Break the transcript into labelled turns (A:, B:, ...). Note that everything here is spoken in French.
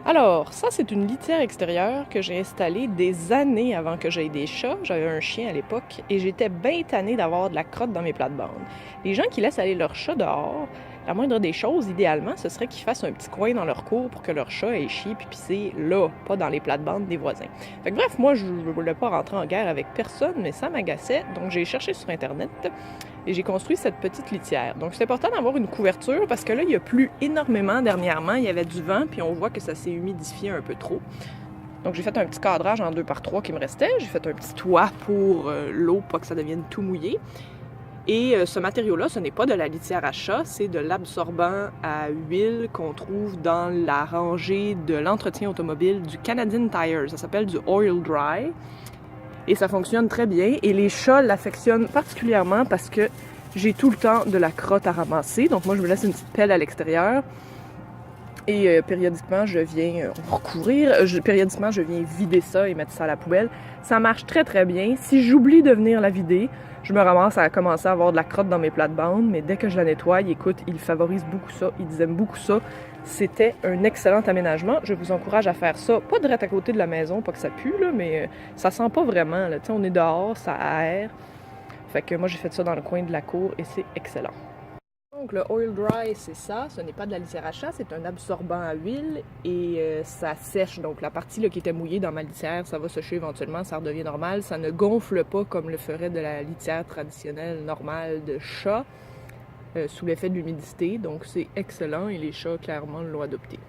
A: Alors, ça, c'est une litière extérieure que j'ai installée des années avant que j'aie des chats. J'avais un chien à l'époque et j'étais bien tannée d'avoir de la crotte dans mes plates-bandes. Les gens qui laissent aller leur chat dehors, la moindre des choses, idéalement, ce serait qu'ils fassent un petit coin dans leur cour pour que leur chat ait chié puis pissé là, pas dans les plates-bandes des voisins. Fait que bref, moi, je ne voulais pas rentrer en guerre avec personne, mais ça m'agaçait, donc j'ai cherché sur Internet et j'ai construit cette petite litière. Donc c'est important d'avoir une couverture parce que là, il y a plu énormément dernièrement, il y avait du vent, puis on voit que ça s'est humidifié un peu trop. Donc j'ai fait un petit cadrage en 2x3 qui me restait, j'ai fait un petit toit pour l'eau, pas que ça devienne tout mouillé. Et ce matériau-là, ce n'est pas de la litière à chat, c'est de l'absorbant à huile qu'on trouve dans la rangée de l'entretien automobile du Canadian Tire. Ça s'appelle du Oil Dry. Et ça fonctionne très bien. Et les chats l'affectionnent particulièrement parce que j'ai tout le temps de la crotte à ramasser. Donc moi, je me laisse une petite pelle à l'extérieur. Et périodiquement, je viens recourir. Périodiquement, je viens vider ça et mettre ça à la poubelle. Ça marche très, très bien. Si j'oublie de venir la vider, je me ramasse à commencer à avoir de la crotte dans mes plates-bandes. Mais dès que je la nettoie, écoute, ils favorisent beaucoup ça. Ils aiment beaucoup ça. C'était un excellent aménagement. Je vous encourage à faire ça. Pas direct à côté de la maison, pas que ça pue, là, mais ça sent pas vraiment. Là. On est dehors, ça aère. Fait que moi, j'ai fait ça dans le coin de la cour et c'est excellent. Donc le oil dry, c'est ça, ce n'est pas de la litière à chat, c'est un absorbant à huile et ça sèche. Donc la partie là, qui était mouillée dans ma litière, ça va sécher éventuellement, ça redevient normal. Ça ne gonfle pas comme le ferait de la litière traditionnelle normale de chat sous l'effet de l'humidité. Donc c'est excellent et les chats clairement l'ont adopté.